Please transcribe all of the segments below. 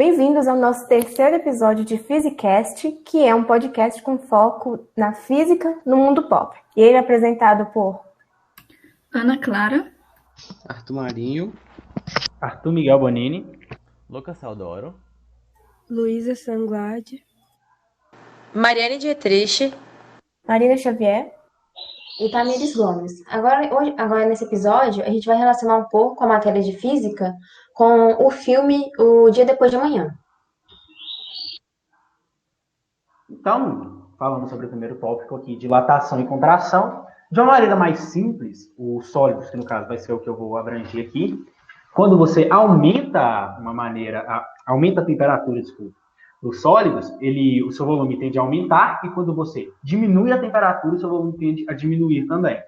Bem-vindos ao nosso terceiro episódio de Physicast, que é um podcast com foco na física no mundo pop. E ele é apresentado por Ana Clara, Arthur Marinho, Arthur Miguel Bonini, Lucas Saldoro, Luísa Sanglade, Mariane Dietrich, Marina Xavier e Tamires Gomes. Agora, nesse episódio, a gente vai relacionar um pouco a matéria de física com o filme O Dia Depois de Amanhã. Então, falando sobre o primeiro tópico aqui, dilatação e contração, de uma maneira mais simples, os sólidos, que no caso vai ser o que eu vou abranger aqui, quando você aumenta a temperatura, dos sólidos, o seu volume tende a aumentar, e quando você diminui a temperatura, o seu volume tende a diminuir também.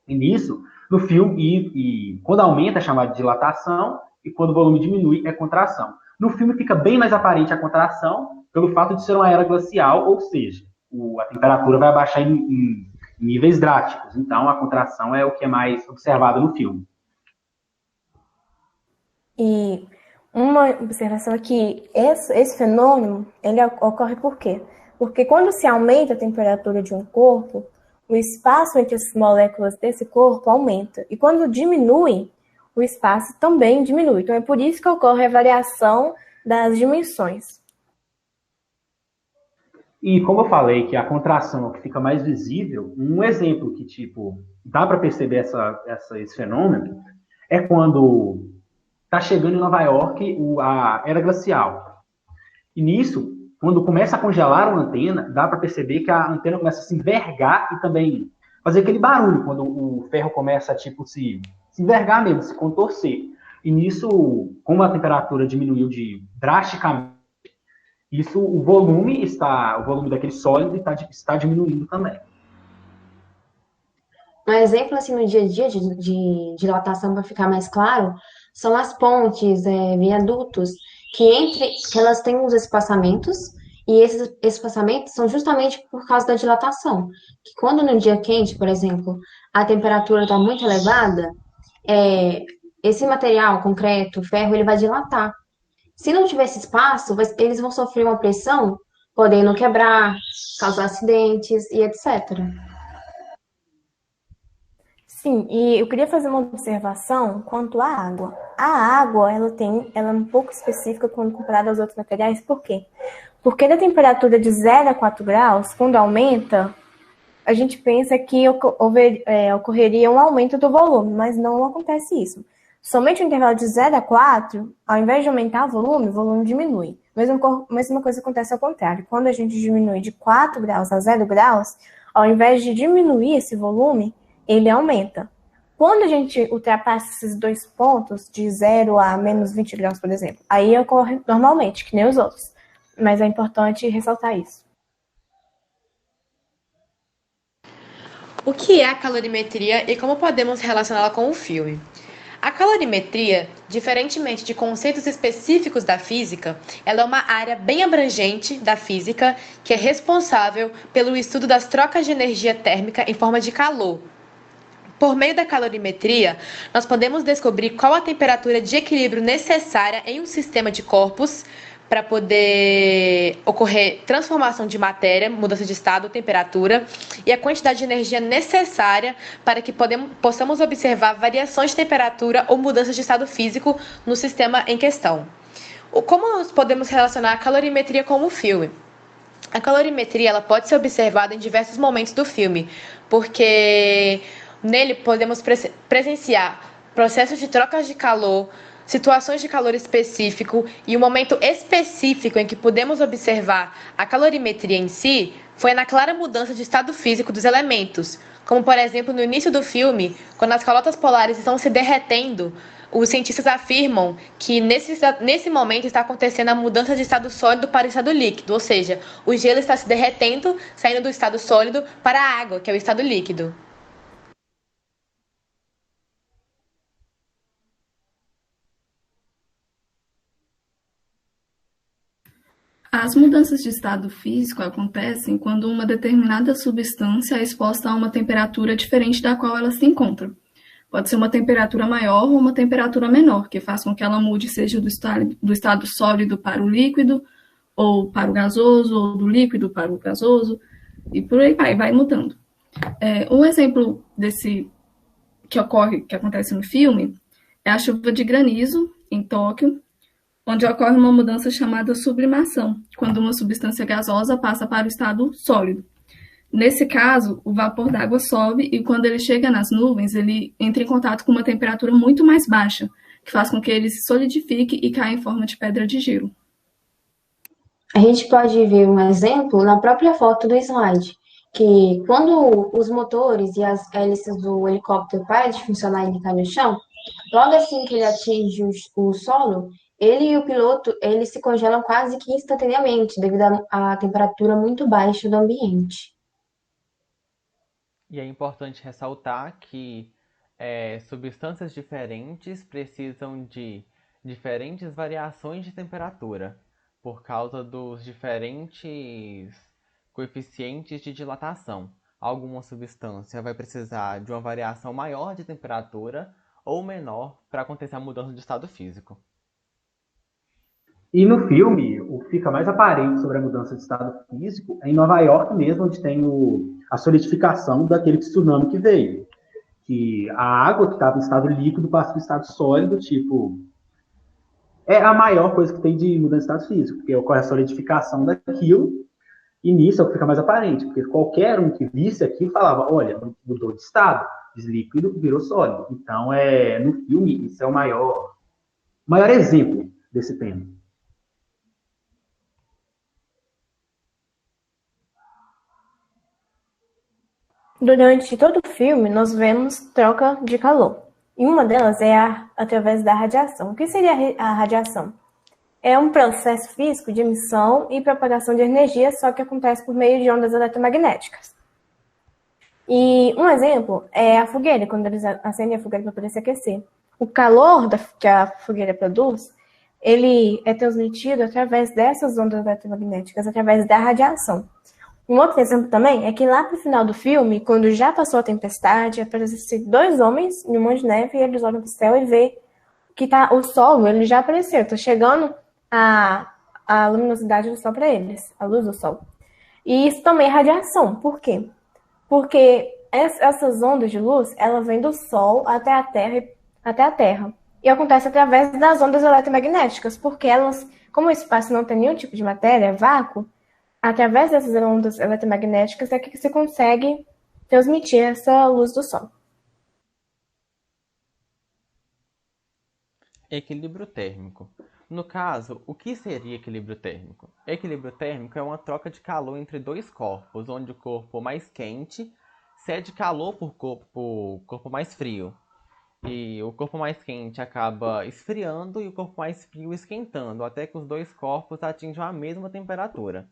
E nisso, no filme, quando aumenta é chamado de dilatação, e quando o volume diminui é contração. No filme fica bem mais aparente a contração, pelo fato de ser uma era glacial, ou seja, a temperatura vai abaixar em níveis drásticos. Então, a contração é o que é mais observado no filme. E uma observação é que esse fenômeno ele ocorre por quê? Porque quando se aumenta a temperatura de um corpo, o espaço entre as moléculas desse corpo aumenta. E quando diminui, o espaço também diminui. Então é por isso que ocorre a variação das dimensões. E como eu falei que a contração é o que fica mais visível, um exemplo que dá para perceber esse fenômeno é quando está chegando em Nova York a era glacial. E nisso, quando começa a congelar uma antena, dá para perceber que a antena começa a se envergar e também fazer aquele barulho, quando o ferro começa a se envergar mesmo, se contorcer. E nisso, como a temperatura diminuiu drasticamente, o volume daquele sólido está diminuindo também. Um exemplo, assim, no dia a dia de dilatação, para ficar mais claro, são as pontes, viadutos, que elas têm uns espaçamentos, e esses espaçamentos são justamente por causa da dilatação. Que quando no dia quente, por exemplo, a temperatura está muito elevada, esse material, concreto, ferro, ele vai dilatar. Se não tiver esse espaço, eles vão sofrer uma pressão, podendo quebrar, causar acidentes e etc. Sim, e eu queria fazer uma observação quanto à água. A água, ela é um pouco específica quando comparada aos outros materiais. Por quê? Porque da temperatura de 0 a 4 graus, quando aumenta, a gente pensa que ocorreria um aumento do volume, mas não acontece isso. Somente no intervalo de 0 a 4, ao invés de aumentar o volume diminui. Mesma coisa acontece ao contrário. Quando a gente diminui de 4 graus a 0 graus, ao invés de diminuir esse volume, ele aumenta. Quando a gente ultrapassa esses dois pontos, de 0 a menos 20 graus, por exemplo, aí ocorre normalmente, que nem os outros. Mas é importante ressaltar isso. O que é a calorimetria e como podemos relacioná-la com o filme? A calorimetria, diferentemente de conceitos específicos da física, ela é uma área bem abrangente da física que é responsável pelo estudo das trocas de energia térmica em forma de calor. Por meio da calorimetria, nós podemos descobrir qual a temperatura de equilíbrio necessária em um sistema de corpos para poder ocorrer transformação de matéria, mudança de estado, temperatura, e a quantidade de energia necessária para que possamos observar variações de temperatura ou mudanças de estado físico no sistema em questão. Como nós podemos relacionar a calorimetria com o filme? A calorimetria ela pode ser observada em diversos momentos do filme, porque nele podemos presenciar processos de trocas de calor, situações de calor específico, e o momento específico em que podemos observar a calorimetria em si foi na clara mudança de estado físico dos elementos, como por exemplo no início do filme, quando as calotas polares estão se derretendo, os cientistas afirmam que nesse momento está acontecendo a mudança de estado sólido para estado líquido, ou seja, o gelo está se derretendo, saindo do estado sólido para a água, que é o estado líquido. As mudanças de estado físico acontecem quando uma determinada substância é exposta a uma temperatura diferente da qual ela se encontra. Pode ser uma temperatura maior ou uma temperatura menor, que faz com que ela mude, seja do estado sólido para o líquido, ou para o gasoso, ou do líquido para o gasoso, e por aí vai mudando. Um exemplo desse que acontece no filme, é a chuva de granizo, em Tóquio, onde ocorre uma mudança chamada sublimação, quando uma substância gasosa passa para o estado sólido. Nesse caso, o vapor d'água sobe e quando ele chega nas nuvens, ele entra em contato com uma temperatura muito mais baixa, que faz com que ele se solidifique e caia em forma de pedra de gelo. A gente pode ver um exemplo na própria foto do slide, que quando os motores e as hélices do helicóptero param de funcionar e ele cai no chão, logo assim que ele atinge o solo, ele e o piloto, eles se congelam quase que instantaneamente, devido à temperatura muito baixa do ambiente. E é importante ressaltar que substâncias diferentes precisam de diferentes variações de temperatura, por causa dos diferentes coeficientes de dilatação. Alguma substância vai precisar de uma variação maior de temperatura ou menor para acontecer a mudança de estado físico. E no filme, o que fica mais aparente sobre a mudança de estado físico é em Nova York mesmo, onde tem a solidificação daquele tsunami que veio. Que a água que estava em estado líquido passa para o estado sólido, tipo... É a maior coisa que tem de mudança de estado físico, porque ocorre a solidificação daquilo, e nisso é o que fica mais aparente, porque qualquer um que visse aqui falava, olha, mudou de estado, de líquido virou sólido. Então, no filme, isso é o maior exemplo desse tema. Durante todo o filme, nós vemos troca de calor. E uma delas é através da radiação. O que seria a radiação? É um processo físico de emissão e propagação de energia, só que acontece por meio de ondas eletromagnéticas. E um exemplo é a fogueira, quando eles acendem a fogueira para poder se aquecer. O calor que a fogueira produz, ele é transmitido através dessas ondas eletromagnéticas, através da radiação. Um outro exemplo também é que lá pro final do filme, quando já passou a tempestade, aparecem dois homens em um monte de neve e eles olham pro céu e vê que o sol, ele já apareceu, tá chegando a luminosidade do sol para eles, a luz do sol. E isso também é radiação. Por quê? Porque essas ondas de luz, elas vêm do sol até a Terra. E acontece através das ondas eletromagnéticas, porque elas, como o espaço não tem nenhum tipo de matéria, é vácuo, através dessas ondas eletromagnéticas é que você consegue transmitir essa luz do sol. Equilíbrio térmico. No caso, o que seria equilíbrio térmico? Equilíbrio térmico é uma troca de calor entre dois corpos, onde o corpo mais quente cede calor por corpo mais frio. E o corpo mais quente acaba esfriando e o corpo mais frio esquentando, até que os dois corpos atinjam a mesma temperatura.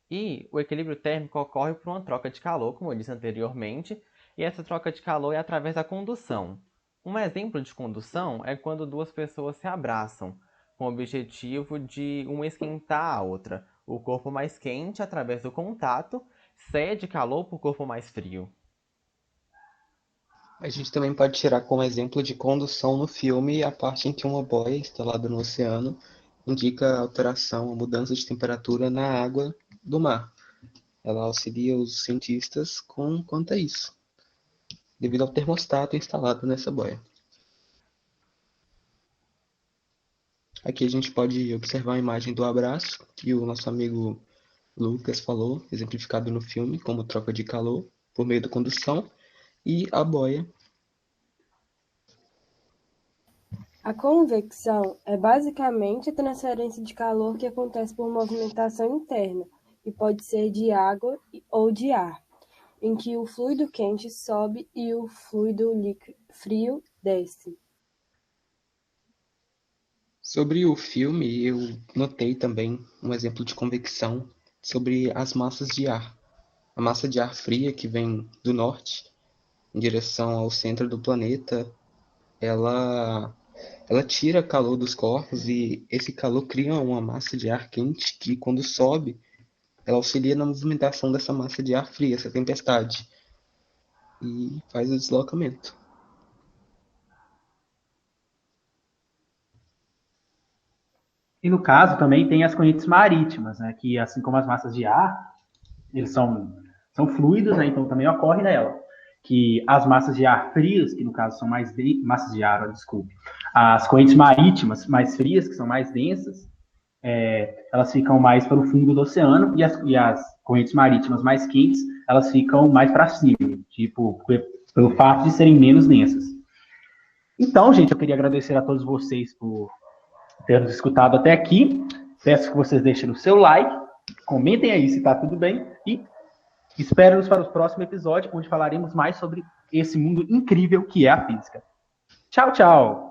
E o equilíbrio térmico ocorre por uma troca de calor, como eu disse anteriormente, e essa troca de calor é através da condução. Um exemplo de condução é quando duas pessoas se abraçam, com o objetivo de uma esquentar a outra. O corpo mais quente, através do contato, cede calor para o corpo mais frio. A gente também pode tirar como exemplo de condução no filme a parte em que uma boia instalada no oceano indica a alteração, a mudança de temperatura na água do mar. Ela auxilia os cientistas quanto a isso, devido ao termostato instalado nessa boia. Aqui a gente pode observar a imagem do abraço que o nosso amigo Lucas falou, exemplificado no filme como troca de calor por meio da condução, e a boia. A convecção é basicamente a transferência de calor que acontece por movimentação interna e pode ser de água ou de ar, em que o fluido quente sobe e o fluido frio desce. Sobre o filme, eu notei também um exemplo de convecção sobre as massas de ar. A massa de ar fria que vem do norte, em direção ao centro do planeta, ela tira calor dos corpos e esse calor cria uma massa de ar quente que, quando sobe, ela auxilia na movimentação dessa massa de ar fria, essa tempestade, e faz o deslocamento. E no caso também tem as correntes marítimas, né, que assim como as massas de ar, eles são fluidos, né, então também ocorre nela. Que as massas de ar frias, que no caso são massas de ar, desculpe, as correntes marítimas mais frias, que são mais densas, elas ficam mais para o fundo do oceano, e as correntes marítimas mais quentes, elas ficam mais para cima, tipo, pelo fato de serem menos densas. Então, gente, eu queria agradecer a todos vocês por ter nos escutado até aqui. Peço que vocês deixem o seu like, comentem aí se está tudo bem, e espero-nos para o próximo episódio, onde falaremos mais sobre esse mundo incrível que é a física. Tchau, tchau!